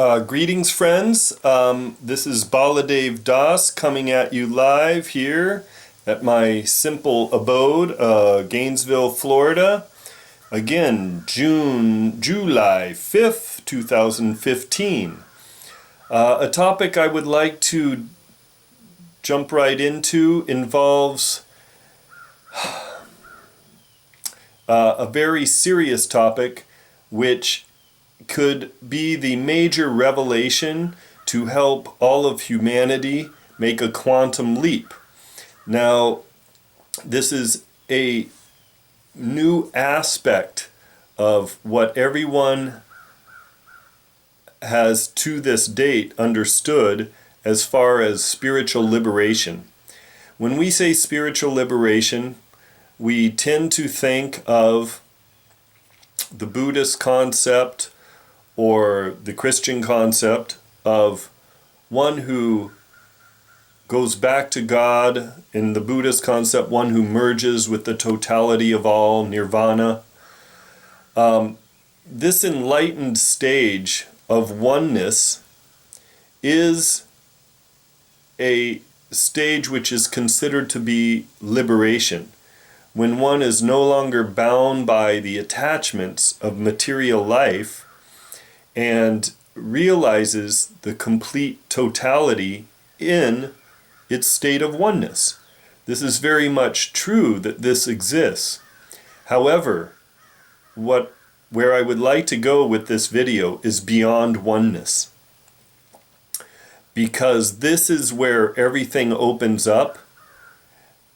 Greetings, friends. This is Baladev Das coming at you live here at my simple abode, Gainesville, Florida. Again, July 5th, 2015. A topic I would like to jump right into involves a very serious topic which could be the major revelation to help all of humanity make a quantum leap. Now, this is a new aspect of what everyone has to this date understood as far as spiritual liberation. When we say spiritual liberation, we tend to think of the Buddhist concept or the Christian concept of one who goes back to God, in the Buddhist concept, one who merges with the totality of all, nirvana. This enlightened stage of oneness is a stage which is considered to be liberation, when one is no longer bound by the attachments of material life and realizes the complete totality in its state of oneness. This is very much true that this exists. However, where I would like to go with this video is beyond oneness, because this is where everything opens up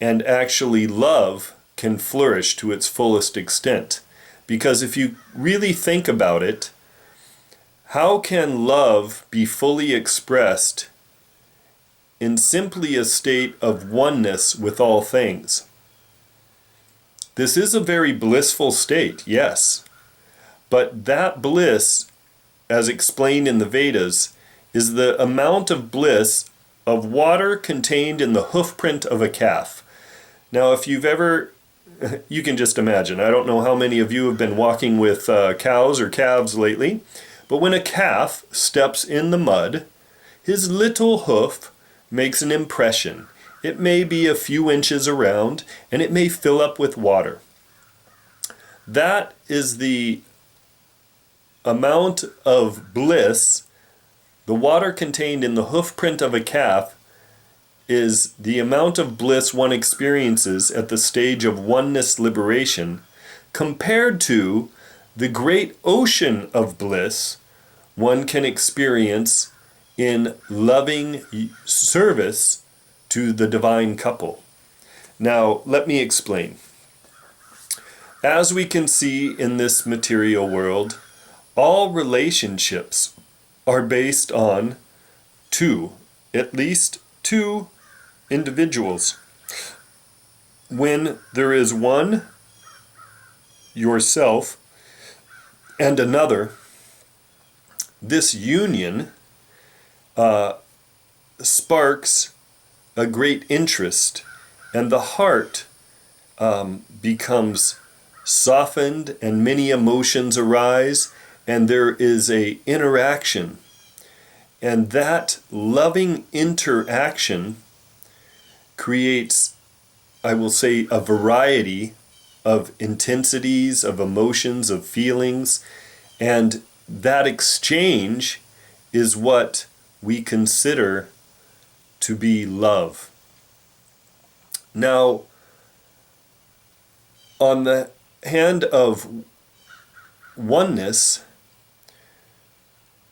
and actually love can flourish to its fullest extent. Because if you really think about it, how can love be fully expressed in simply a state of oneness with all things? This is a very blissful state, yes. But that bliss, as explained in the Vedas, is the amount of bliss of water contained in the hoofprint of a calf. Now, if you've ever, you can just imagine, I don't know how many of you have been walking with cows or calves lately, but when a calf steps in the mud, his little hoof makes an impression. It may be a few inches around, and it may fill up with water. That is the amount of bliss. The water contained in the hoofprint of a calf is the amount of bliss one experiences at the stage of oneness liberation, compared to the great ocean of bliss one can experience in loving service to the divine couple. Now, let me explain. As we can see in this material world, all relationships are based on at least two individuals. When there is one, yourself, and another, this union sparks a great interest, and the heart becomes softened, and many emotions arise, and there is a interaction. And that loving interaction creates, I will say, a variety of intensities, of emotions, of feelings, and that exchange is what we consider to be love. Now, on the hand of oneness,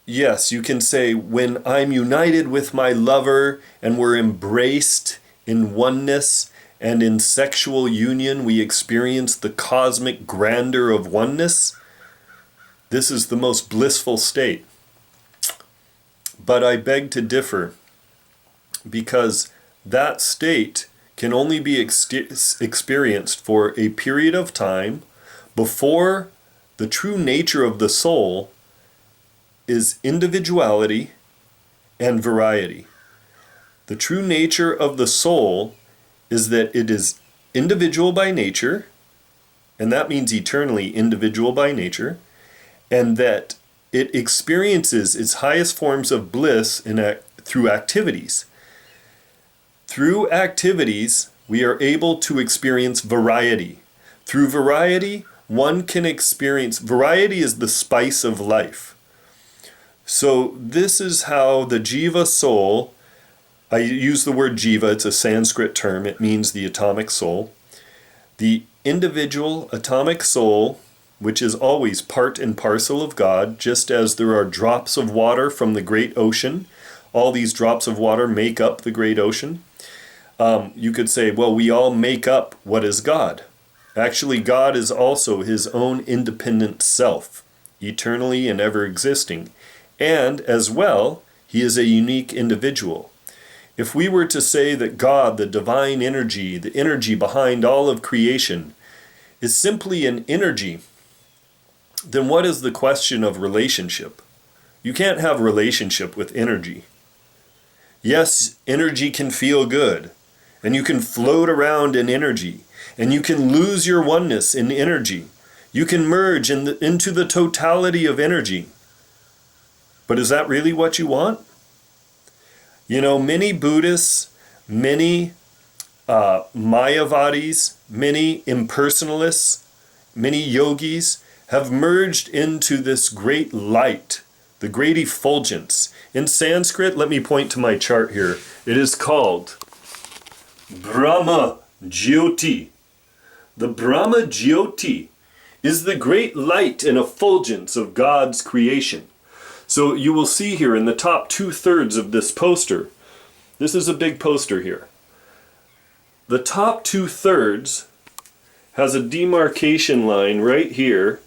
yes, you can say, when I'm united with my lover and we're embraced in oneness and in sexual union, we experience the cosmic grandeur of oneness. This is the most blissful state. But I beg to differ, because that state can only be experienced for a period of time before the true nature of the soul is individuality and variety. The true nature of the soul is that it is individual by nature, and that means eternally individual by nature, and that it experiences its highest forms of bliss through activities. Through activities, we are able to experience variety. Through variety, one can experience, variety is the spice of life. So this is how the jiva soul, I use the word jiva, it's a Sanskrit term, it means the atomic soul. The individual atomic soul, which is always part and parcel of God, just as there are drops of water from the great ocean, all these drops of water make up the great ocean. You could say, well, we all make up what is God. Actually, God is also his own independent self, eternally and ever existing. And as well, he is a unique individual. If we were to say that God, the divine energy, the energy behind all of creation, is simply an energy, then what is the question of relationship? You can't have relationship with energy. Yes, energy can feel good, and you can float around in energy, and you can lose your oneness in energy. You can merge into the totality of energy. But is that really what you want? You know, many Buddhists, many Mayavadis, many impersonalists, many yogis have merged into this great light, the great effulgence. In Sanskrit, let me point to my chart here. It is called Brahma Jyoti. The Brahma Jyoti is the great light and effulgence of God's creation. So you will see here in the top 2/3 of this poster, this is a big poster here. The top 2/3 has a demarcation line right here,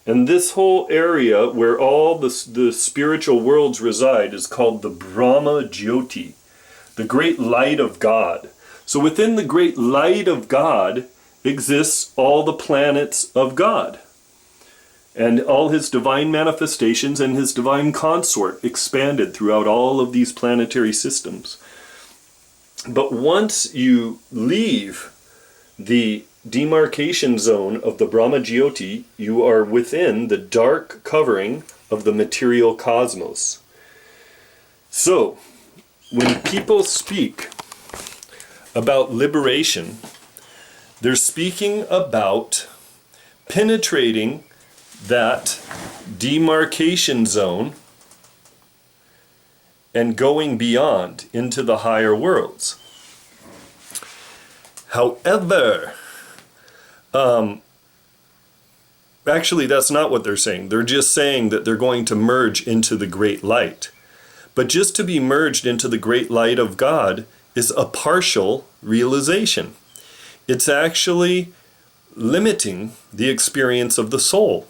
and this whole area where all the spiritual worlds reside is called the Brahma Jyoti, the great light of God. So within the great light of God exists all the planets of God, and all his divine manifestations and his divine consort expanded throughout all of these planetary systems. But once you leave the demarcation zone of the Brahma Jyoti, you are within the dark covering of the material cosmos. So, when people speak about liberation, they're speaking about penetrating that demarcation zone and going beyond into the higher worlds. However, actually that's not what they're saying. They're just saying that they're going to merge into the great light. But just to be merged into the great light of God is a partial realization. It's actually limiting the experience of the soul.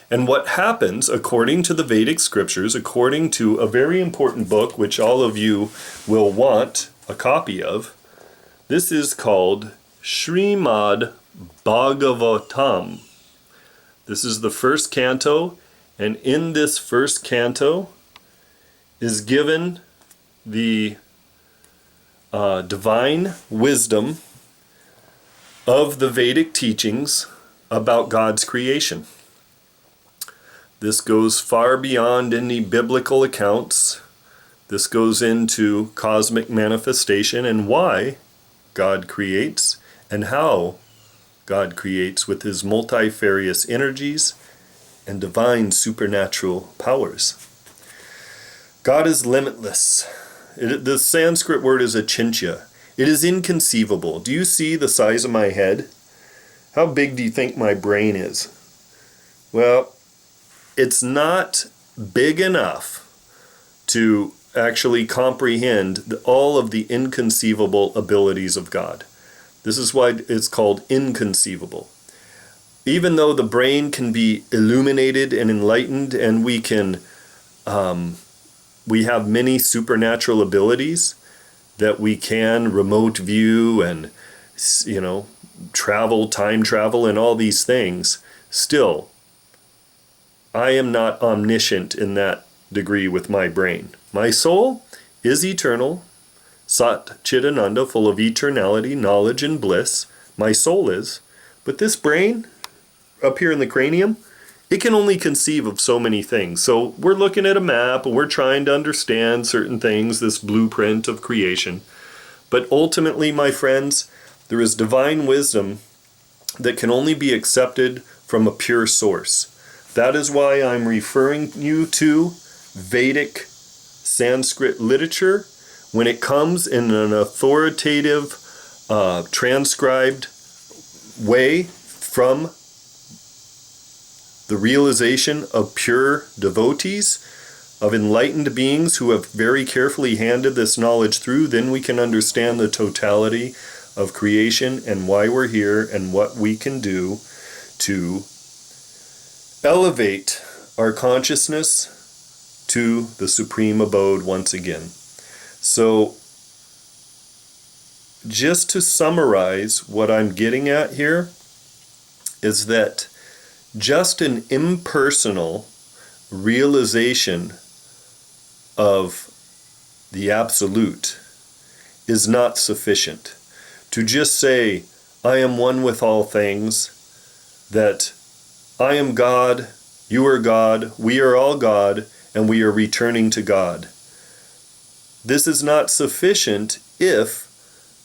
And what happens, according to the Vedic scriptures, according to a very important book, which all of you will want a copy of, this is called Srimad Bhagavatam. This is the first canto, and in this first canto is given the divine wisdom of the Vedic teachings about God's creation. This goes far beyond any biblical accounts. This goes into cosmic manifestation and why God creates and how God creates with his multifarious energies and divine supernatural powers. God is limitless. The Sanskrit word is achintya. It is inconceivable. Do you see the size of my head? How big do you think my brain is? Well, it's not big enough to actually comprehend all of the inconceivable abilities of God. This is why it's called inconceivable. Even though the brain can be illuminated and enlightened, and we have many supernatural abilities that we can remote view and, time travel and all these things, still, I am not omniscient in that degree with my brain. My soul is eternal, Sat Chidananda, full of eternality, knowledge, and bliss. My soul is. But this brain, up here in the cranium, it can only conceive of so many things. So we're looking at a map and we're trying to understand certain things, this blueprint of creation. But ultimately, my friends, there is divine wisdom that can only be accepted from a pure source. That is why I'm referring you to Vedic Sanskrit literature when it comes in an authoritative, transcribed way from the realization of pure devotees, of enlightened beings who have very carefully handed this knowledge through. Then we can understand the totality of creation and why we're here and what we can do to elevate our consciousness to the supreme abode once again. So, just to summarize what I'm getting at here is that just an impersonal realization of the absolute is not sufficient. To just say, I am one with all things, that I am God, you are God, we are all God, and we are returning to God. This is not sufficient if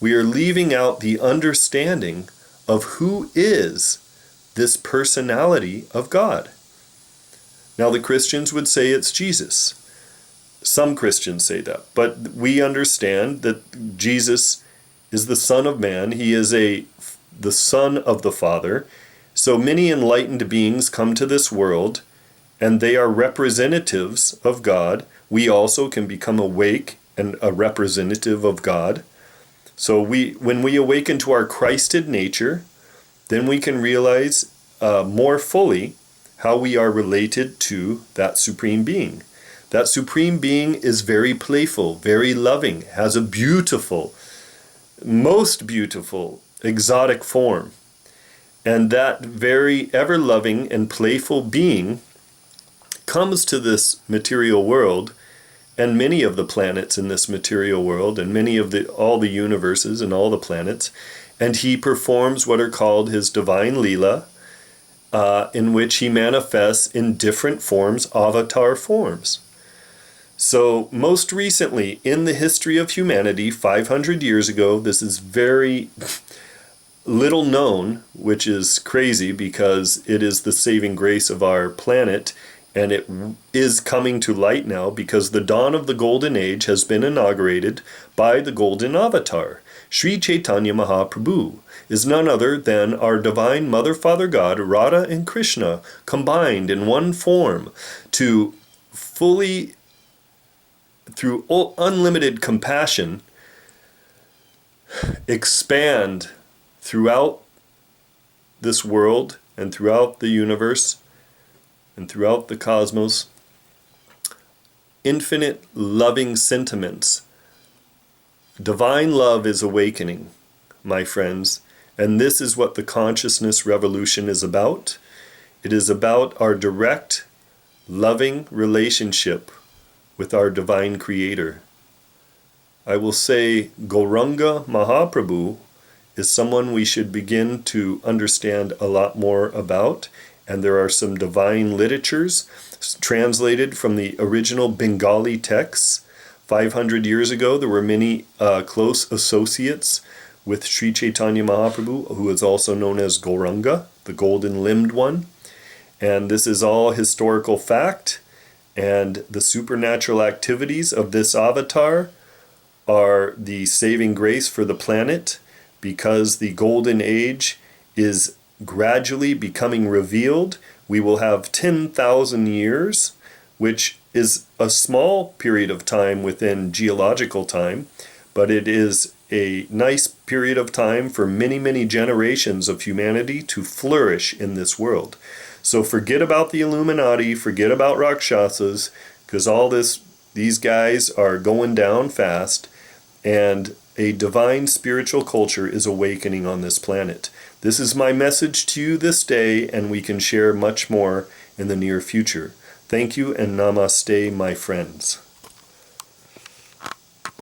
we are leaving out the understanding of who is this personality of God. Now the Christians would say it's Jesus. Some Christians say that, but we understand that Jesus is the Son of Man. He is the Son of the Father. So many enlightened beings come to this world, and they are representatives of God. We also can become awake and a representative of God. So when we awaken to our Christed nature, then we can realize more fully how we are related to that Supreme Being. That Supreme Being is very playful, very loving, has a beautiful, most beautiful, exotic form. And that very ever-loving and playful being comes to this material world, and many of the planets in this material world, and many of all the universes and all the planets, and he performs what are called his divine Leela, in which he manifests in different forms, avatar forms. So most recently in the history of humanity, 500 years ago, this is very little known, which is crazy because it is the saving grace of our planet, and it is coming to light now because the dawn of the golden age has been inaugurated by the golden avatar. Sri Chaitanya Mahaprabhu is none other than our divine Mother, Father God, Radha and Krishna, combined in one form to fully, through unlimited compassion, expand throughout this world and throughout the universe and throughout the cosmos, infinite loving sentiments. Divine love is awakening, my friends, and this is what the consciousness revolution is about. It is about our direct, loving relationship with our divine creator. I will say Gauranga Mahaprabhu is someone we should begin to understand a lot more about, and there are some divine literatures translated from the original Bengali texts. 500 years ago, there were many close associates with Sri Chaitanya Mahaprabhu, who is also known as Gauranga, the golden-limbed one. And this is all historical fact, and the supernatural activities of this avatar are the saving grace for the planet, because the golden age is gradually becoming revealed. We will have 10,000 years, which is a small period of time within geological time, but it is a nice period of time for many, many generations of humanity to flourish in this world. So forget about the Illuminati, forget about Rakshasas, because these guys are going down fast, and a divine spiritual culture is awakening on this planet. This is my message to you this day, and we can share much more in the near future. Thank you and namaste, my friends.